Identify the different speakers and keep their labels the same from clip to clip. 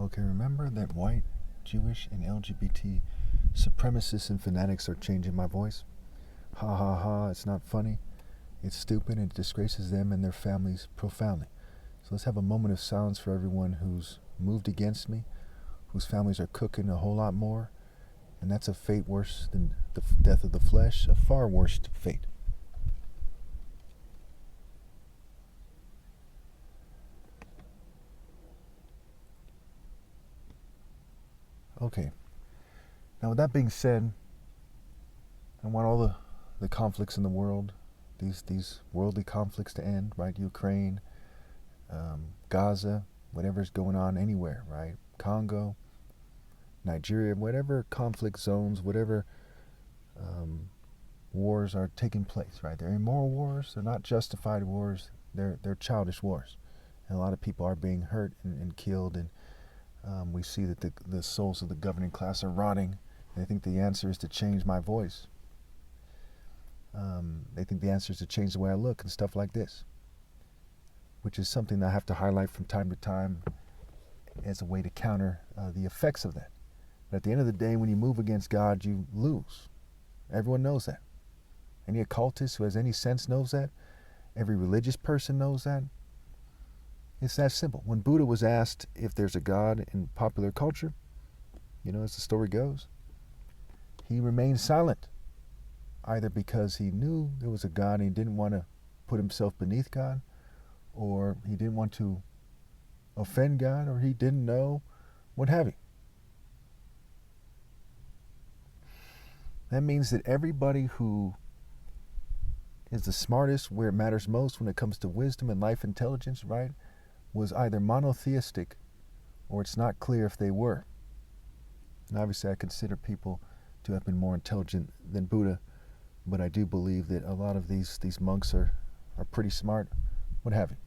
Speaker 1: Okay, remember that white, Jewish, and LGBT supremacists and fanatics are changing my voice? Ha ha ha, it's not funny. It's stupid and it disgraces them and their families profoundly. So let's have a moment of silence for everyone who's moved against me, whose families are cooking a whole lot more, and that's a fate worse than the death of the flesh, a far worse fate. Okay, now with that being said, I want all the conflicts in the world, these worldly conflicts to end, right? Ukraine, Gaza, whatever's going on anywhere, right? Congo, Nigeria, whatever conflict zones, whatever wars are taking place, right? They're immoral wars. They're not justified wars. They're childish wars, and a lot of people are being hurt and killed. And we see that the souls of the governing class are rotting. And I think the answer is to change my voice. They think the answer is to change the way I look and stuff like this, which is something that I have to highlight from time to time as a way to counter the effects of that. But at the end of the day, when you move against God, you lose. Everyone knows that. Any occultist who has any sense knows that. Every religious person knows that. It's that simple. When Buddha was asked if there's a God in popular culture, as the story goes, he remained silent, either because he knew there was a God and he didn't want to put himself beneath God, or he didn't want to offend God, or he didn't know, what have you. That means that everybody who is the smartest where it matters most when it comes to wisdom and life intelligence, right, was either monotheistic or it's not clear if they were. And obviously I consider people to have been more intelligent than Buddha, but I do believe that a lot of these monks are pretty smart, what have you.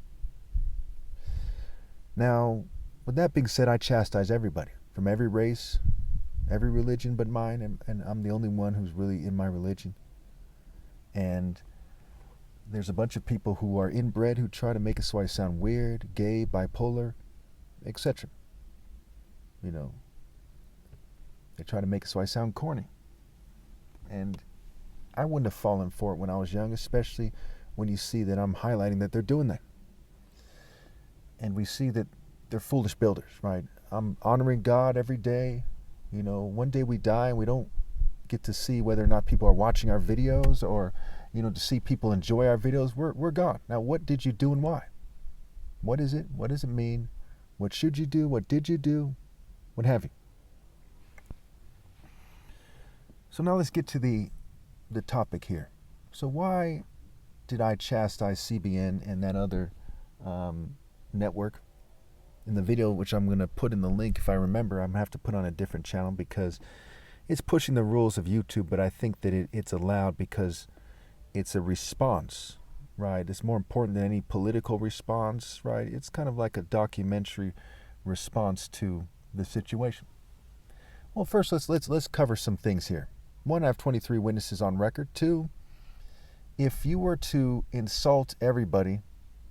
Speaker 1: Now, with that being said, I chastise everybody from every race, every religion but mine, and I'm the only one who's really in my religion. And there's a bunch of people who are inbred who try to make it so I sound weird, gay, bipolar, etc. They try to make it so I sound corny. And I wouldn't have fallen for it when I was young, especially when you see that I'm highlighting that they're doing that. And we see that they're foolish builders, right? I'm honoring God every day. One day we die and we don't get to see whether or not people are watching our videos or, to see people enjoy our videos. We're gone. Now, what did you do and why? What is it? What does it mean? What should you do? What did you do? What have you? So now let's get to the topic here. So why did I chastise CBN and that other network? In the video, which I'm going to put in the link, if I remember, I'm going to have to put on a different channel because it's pushing the rules of YouTube, but I think that it's allowed because it's a response, right? It's more important than any political response, right? It's kind of like a documentary response to the situation. Well, first, let's cover some things here. One, I have 23 witnesses on record. Two, if you were to insult everybody,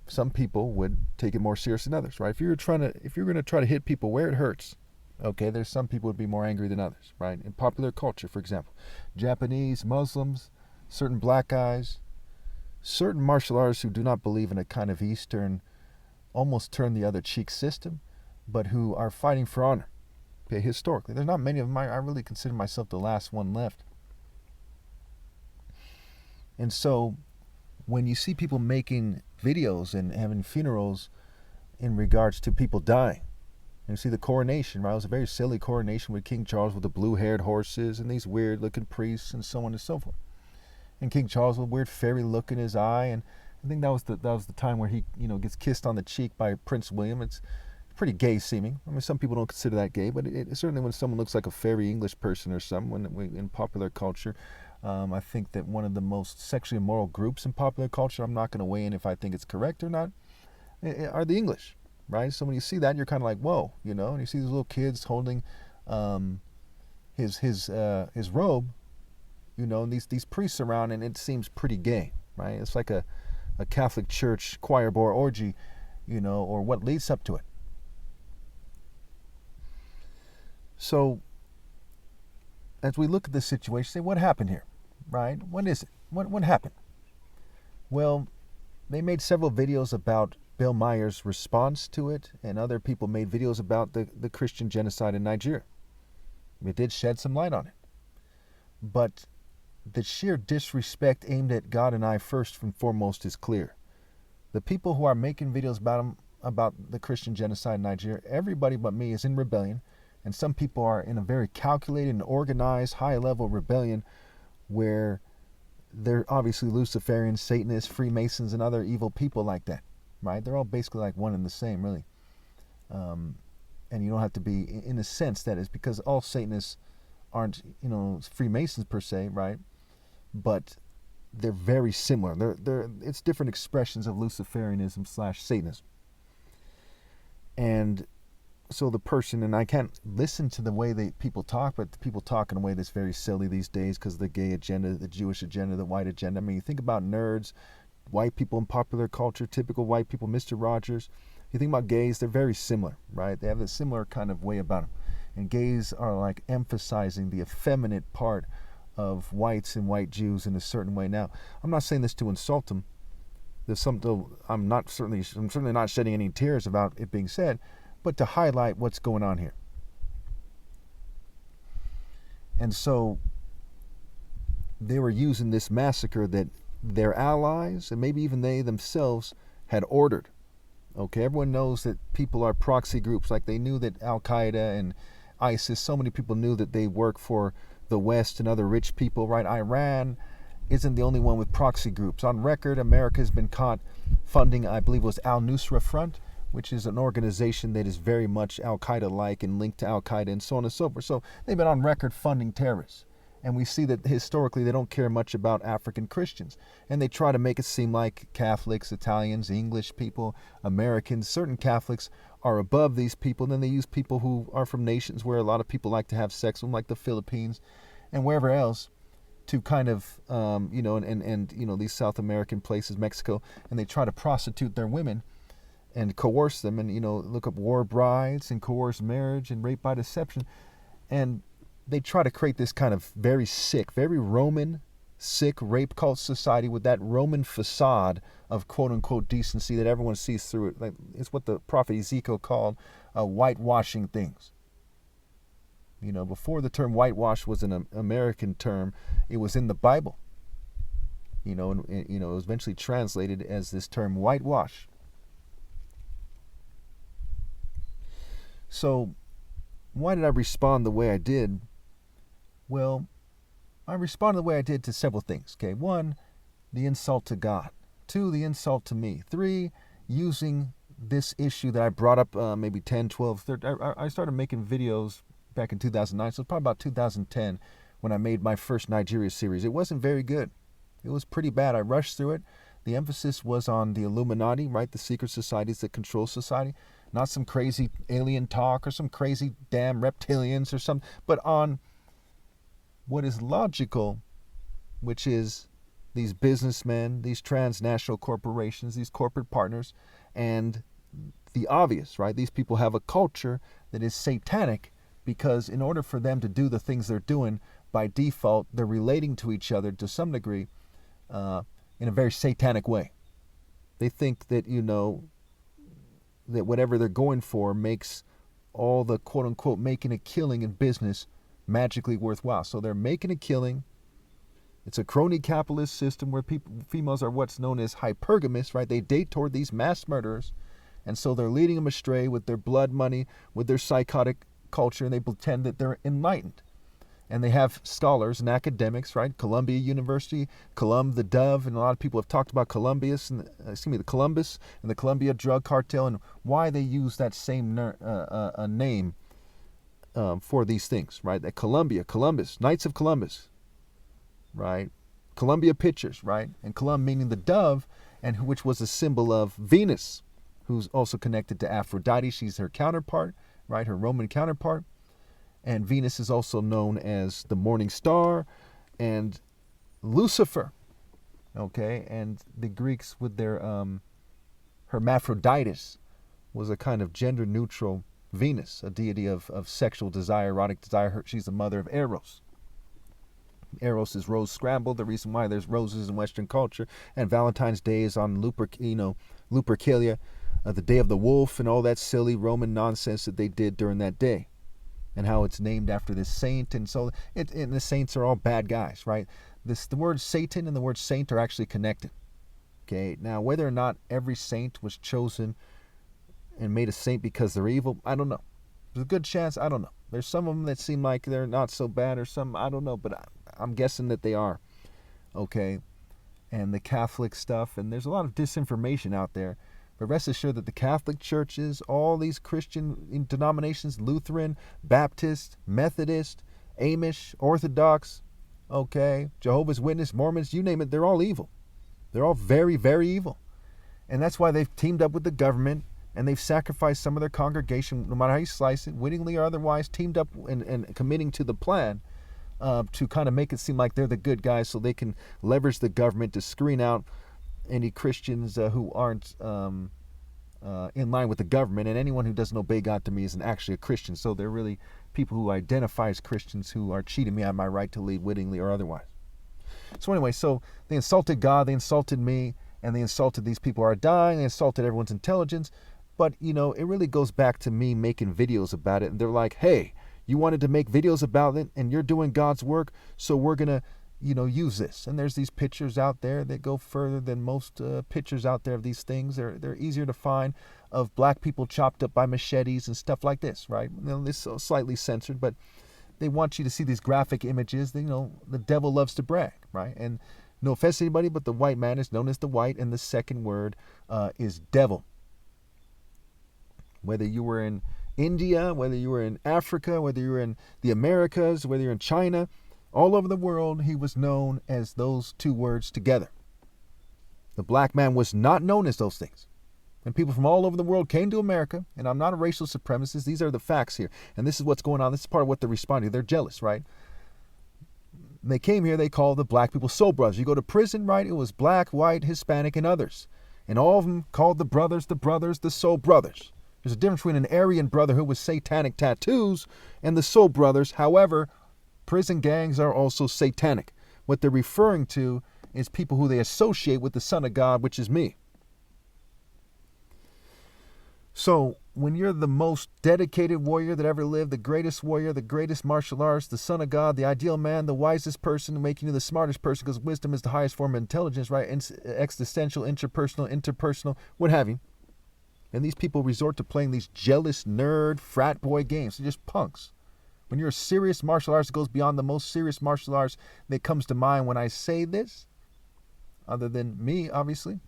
Speaker 1: some people would take it more serious than others, right? If you're going to try to hit people where it hurts, okay, there's some people would be more angry than others, right? In popular culture, for example, Japanese, Muslims, certain black guys, certain martial artists who do not believe in a kind of Eastern, almost turn the other cheek system, but who are fighting for honor. Okay, historically, there's not many of them. I really consider myself the last one left. And so when you see people making videos and having funerals in regards to people dying, and you see the coronation, right? It was a very silly coronation with King Charles with the blue-haired horses and these weird-looking priests and so on and so forth. And King Charles with a weird fairy look in his eye, and I think that was the time where he gets kissed on the cheek by Prince William. It's pretty gay seeming. I mean, some people don't consider that gay, but it certainly when someone looks like a fairy English person or someone in popular culture. I think that one of the most sexually immoral groups in popular culture, I'm not going to weigh in if I think it's correct or not, are the English, right? So when you see that, you're kind of like, whoa, and you see these little kids holding his robe, and these priests around, and it seems pretty gay, right? It's like a Catholic church choir boy orgy, or what leads up to it. So as we look at this situation, say, what happened here, right? What is it? What happened? Well, they made several videos about Bill Meyer's response to it, and other people made videos about the Christian genocide in Nigeria. It did shed some light on it. But the sheer disrespect aimed at God and I first and foremost is clear. The people who are making videos about the Christian genocide in Nigeria, everybody but me is in rebellion, and some people are in a very calculated and organized high-level rebellion where they're obviously Luciferians, Satanists, Freemasons, and other evil people like that, right? They're all basically like one and the same, really. And you don't have to be, in a sense, that is because all Satanists aren't, Freemasons per se, right? But they're very similar. It's different expressions of Luciferianism / Satanism. And so the person, and I can't listen to the way people talk, but people talk in a way that's very silly these days because of the gay agenda, the Jewish agenda, the white agenda. I mean, you think about nerds, white people in popular culture, typical white people, Mr. Rogers. You think about gays, they're very similar, right? They have a similar kind of way about them. And gays are like emphasizing the effeminate part of whites and white Jews in a certain way. Now, I'm not saying this to insult them. I'm certainly not shedding any tears about it being said, but to highlight what's going on here. And so they were using this massacre that their allies and maybe even they themselves had ordered. Okay, everyone knows that people are proxy groups. Like they knew that Al-Qaeda and ISIS, so many people knew that they work for the West and other rich people, right? Iran isn't the only one with proxy groups. On record, America has been caught funding, I believe it was Al-Nusra Front, which is an organization that is very much Al-Qaeda-like and linked to Al-Qaeda and so on and so forth. So they've been on record funding terrorists. And we see that historically they don't care much about African Christians. And they try to make it seem like Catholics, Italians, English people, Americans, certain Catholics are above these people. And then they use people who are from nations where a lot of people like to have sex with them, like the Philippines and wherever else, to kind of, these South American places, Mexico, and they try to prostitute their women and coerce them and, look up war brides and coerced marriage and rape by deception. And they try to create this kind of very sick, very Roman, sick rape cult society with that Roman facade of quote-unquote decency that everyone sees through it. Like, it's what the prophet Ezekiel called whitewashing things. Before the term whitewash was an American term, it was in the Bible. It was eventually translated as this term whitewash. So, why did I respond the way I did? Well, I responded the way I did to several things. Okay, 1, the insult to God. 2, the insult to me. 3, using this issue that I brought up maybe 10, 12, 13. I started making videos back in 2009, so it's probably about 2010 when I made my first Nigeria series. It wasn't very good. It was pretty bad. I rushed through it. The emphasis was on the Illuminati, right? The secret societies that control society. Not some crazy alien talk or some crazy damn reptilians or something, but on what is logical, which is these businessmen, these transnational corporations, these corporate partners, and the obvious, right? These people have a culture that is satanic because in order for them to do the things they're doing, by default, they're relating to each other to some degree in a very satanic way. They think that, that whatever they're going for makes all the quote-unquote making a killing in business magically worthwhile. So they're making a killing. It's a crony capitalist system where females are what's known as hypergamous, right? They date toward these mass murderers. And so they're leading them astray with their blood money, with their psychotic culture, and they pretend that they're enlightened. And they have scholars and academics, right? Columbia University, the Dove, and a lot of people have talked about the Columbus and the Columbia drug cartel and why they use that same name for these things, right? That Columbus, Knights of Columbus, right? Columbia Pictures, right? And Columb meaning the dove, and which was a symbol of Venus, who's also connected to Aphrodite. She's her counterpart, right? Her Roman counterpart. And Venus is also known as the morning star and Lucifer, okay? And the Greeks with their hermaphroditus was a kind of gender-neutral Venus, a deity of sexual desire, erotic desire. She's the mother of Eros. Eros is rose scrambled, the reason why there's roses in Western culture. And Valentine's Day is on Lupercalia, the day of the wolf, and all that silly Roman nonsense that they did during that day. And how it's named after this saint. And so and the saints are all bad guys, right? The word Satan and the word saint are actually connected. Okay, now whether or not every saint was chosen and made a saint because they're evil, I don't know. There's a good chance, I don't know. There's some of them that seem like they're not so bad, or some, I don't know, but I'm guessing that they are. Okay, and the Catholic stuff, and there's a lot of disinformation out there. But rest assured that the Catholic churches, all these Christian denominations, Lutheran, Baptist, Methodist, Amish, Orthodox, okay, Jehovah's Witness, Mormons, you name it, they're all evil. They're all very, very evil. And that's why they've teamed up with the government, and they've sacrificed some of their congregation, no matter how you slice it, wittingly or otherwise, teamed up and committing to the plan to kind of make it seem like they're the good guys, so they can leverage the government to screen out any Christians who aren't in line with the government. And anyone who doesn't obey God to me isn't actually a Christian. So they're really people who identify as Christians who are cheating me out of my right to lead wittingly or otherwise. So anyway, so they insulted God, they insulted me, and they insulted these people who are dying, they insulted everyone's intelligence. But, you know, it really goes back to me making videos about it. And they're like, hey, you wanted to make videos about it, and you're doing God's work, so we're going to, you know, use this. And there's these pictures out there that go further than most pictures out there of these things. They're easier to find, of black people chopped up by machetes and stuff like this, right? You know, this is slightly censored, but they want you to see these graphic images. You know, the devil loves to brag, right? And no offense to anybody, but the white man is known as the white, and the second word is devil. Whether you were in India, whether you were in Africa, whether you were in the Americas, whether you're in China, all over the world, he was known as those two words together. The black man was not known as those things. And people from all over the world came to America, and I'm not a racial supremacist. These are the facts here. And this is what's going on. This is part of what they're responding to. They're jealous, right? They came here, they called the black people soul brothers. You go to prison, right? It was black, white, Hispanic, and others. And all of them called the brothers, the soul brothers. There's a difference between an Aryan brotherhood with satanic tattoos and the soul brothers. However, prison gangs are also satanic. What they're referring to is people who they associate with the Son of God, which is me. So when you're the most dedicated warrior that ever lived, the greatest warrior, the greatest martial arts, the Son of God, the ideal man, the wisest person, making you the smartest person, because wisdom is the highest form of intelligence, right? Existential, interpersonal, what have you. And these people resort to playing these jealous nerd frat boy games. They're just punks. When you're a serious martial artist, it goes beyond the most serious martial arts that comes to mind when I say this, other than me, obviously.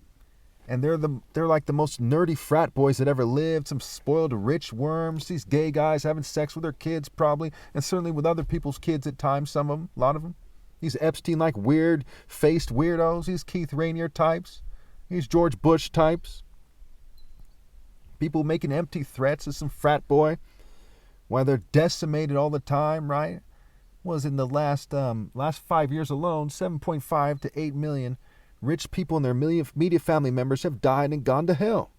Speaker 1: And they're like the most nerdy frat boys that ever lived, some spoiled rich worms, these gay guys having sex with their kids probably, and certainly with other people's kids at times, some of them, a lot of them. These Epstein-like weird-faced weirdos, these Keith Rainier types, these George Bush types. People making empty threats of some frat boy while they're decimated all the time, right? Was in the last 5 years alone, 7.5 to 8 million rich people and their immediate family members have died and gone to hell.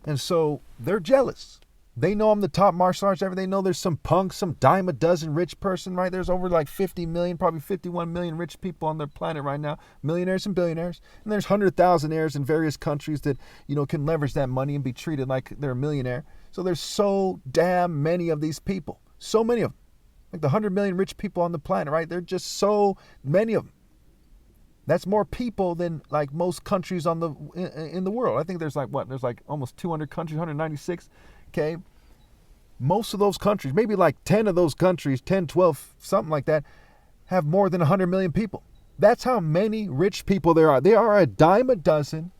Speaker 1: And so they're jealous. They know I'm the top martial arts ever. They know there's some punk, some dime a dozen rich person, right? There's over like 50 million, probably 51 million rich people on their planet right now, millionaires and billionaires. And there's 100,000-aires in various countries that, you know, can leverage that money and be treated like they're a millionaire. So there's so damn many of these people. So many of them. Like the 100 million rich people on the planet, right? There are just so many of them. That's more people than like most countries in the world. I think there's like There's like almost 200 countries, 196. Okay. Most of those countries, maybe like 10 of those countries, 10, 12, something like that, have more than 100 million people. That's how many rich people there are. They are a dime a dozen.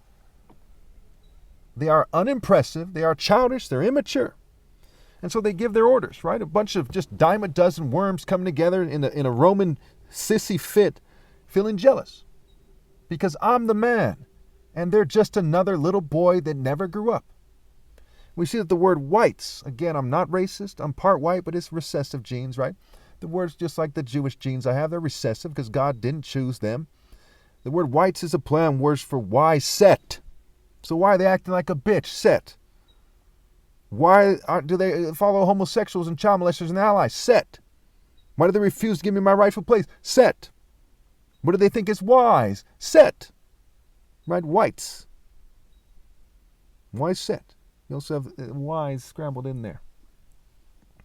Speaker 1: They are unimpressive. They are childish. They're immature. And so they give their orders, right? A bunch of just dime a dozen worms coming together in a Roman sissy fit, feeling jealous. Because I'm the man, and they're just another little boy that never grew up. We see that the word whites, again, I'm not racist, I'm part white, but it's recessive genes, right? The word's just like the Jewish genes I have, they're recessive because God didn't choose them. The word whites is a play on words for why set. So why are they acting like a bitch? Set. Why do they follow homosexuals and child molesters and allies? Set. Why do they refuse to give me my rightful place? Set. What do they think is wise? Set. Right? Whites. Why set? You also have wise scrambled in there.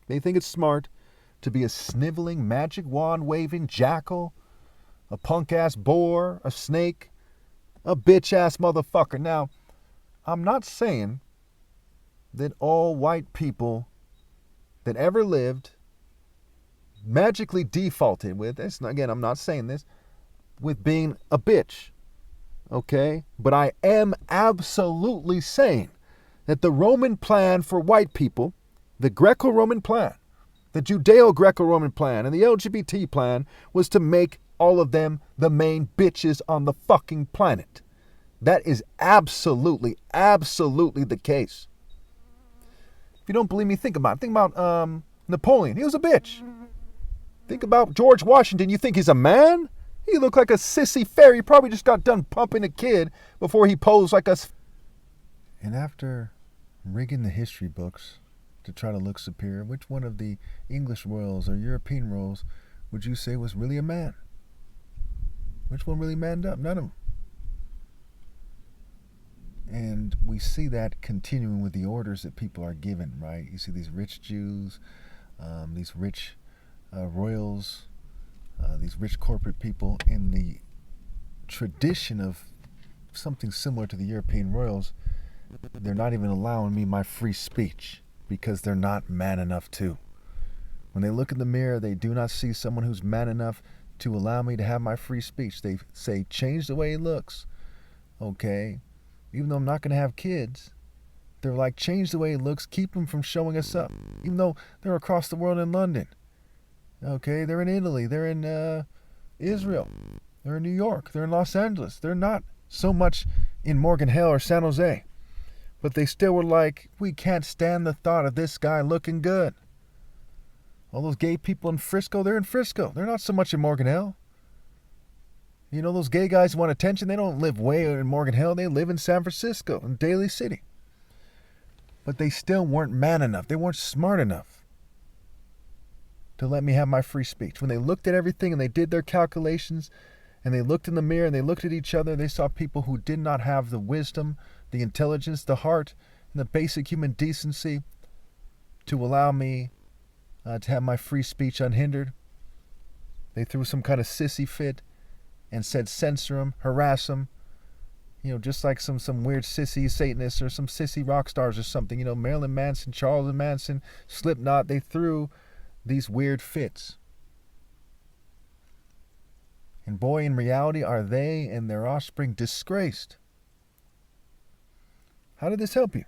Speaker 1: They think it's smart to be a sniveling, magic wand waving jackal, a punk ass boar, a snake, a bitch ass motherfucker. Now, I'm not saying that all white people that ever lived magically defaulted with this. Again, I'm not saying this with being a bitch. Okay? But I am absolutely saying that the Roman plan for white people, the Greco-Roman plan, the Judeo-Greco-Roman plan, and the LGBT plan was to make all of them the main bitches on the fucking planet. That is absolutely, absolutely the case. If you don't believe me, think about it. Think about Napoleon. He was a bitch. Think about George Washington. You think he's a man? He looked like a sissy fairy. He probably just got done pumping a kid before he posed like us. And after rigging the history books to try to look superior, which one of the English royals or European royals would you say was really a man? Which one really manned up? None of them. And we see that continuing with the orders that people are given, right? You see these rich Jews, these rich royals, these rich corporate people in the tradition of something similar to the European royals. They're not even allowing me my free speech because they're not man enough to. When they look in the mirror, they do not see someone who's man enough to allow me to have my free speech. They say, change the way he looks. Okay? Even though I'm not going to have kids, they're like, change the way he looks, keep him from showing us up. Even though they're across the world in London. Okay? They're in Italy. They're in Israel. They're in New York. They're in Los Angeles. They're not so much in Morgan Hill or San Jose. But they still were like, we can't stand the thought of this guy looking good. All those gay people in Frisco, they're in Frisco. They're not so much in Morgan Hill. You know, those gay guys who want attention, they don't live way in Morgan Hill. They live in San Francisco, in Daly City. But they still weren't man enough. They weren't smart enough to let me have my free speech. When they looked at everything and they did their calculations and they looked in the mirror and they looked at each other, they saw people who did not have the wisdom, the intelligence, the heart, and the basic human decency to allow me to have my free speech unhindered. They threw some kind of sissy fit and said censor him, harass him, you know, just like some weird sissy Satanists or some sissy rock stars or something. You know, Marilyn Manson, Charles Manson, Slipknot, they threw these weird fits. And boy, in reality, are they and their offspring disgraced. How did this help you?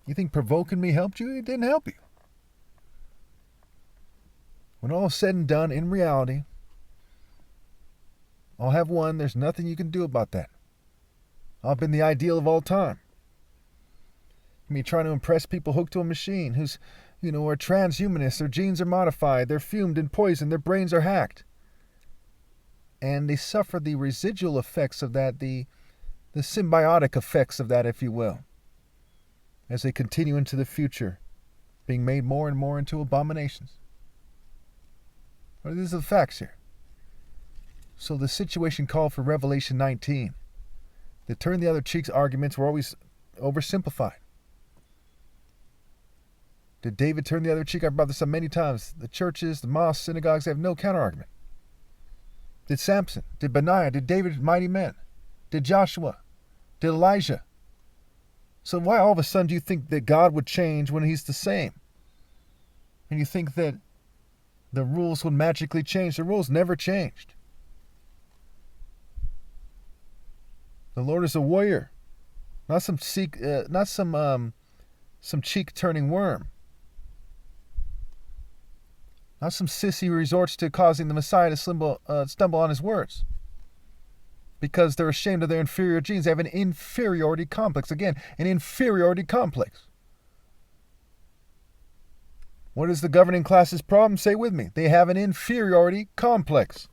Speaker 1: You think provoking me helped you? It didn't help you. When all is said and done, in reality, I'll have won. There's nothing you can do about that. I've been the ideal of all time. Me trying to impress people hooked to a machine who's, you know, are transhumanists, their genes are modified, they're fumed and poisoned, their brains are hacked. And they suffer the residual effects of that, the symbiotic effects of that, if you will, as they continue into the future, being made more and more into abominations. Well, these are the facts here. So the situation called for Revelation 19. The turn the other cheek's arguments were always oversimplified. Did David turn the other cheek? I've brought this up many times. The churches, the mosques, synagogues, they have no counter-argument. Did Samson? Did Benaiah? Did David's mighty men? Did Joshua? Did Elijah? So why all of a sudden do you think that God would change when he's the same? And you think that the rules would magically change? The rules never changed. The Lord is a warrior, not some cheek-turning worm. Not some sissy who resorts to causing the Messiah to stumble on his words. Because they're ashamed of their inferior genes. They have an inferiority complex. Again, an inferiority complex. What is the governing class's problem? Say with me. They have an inferiority complex.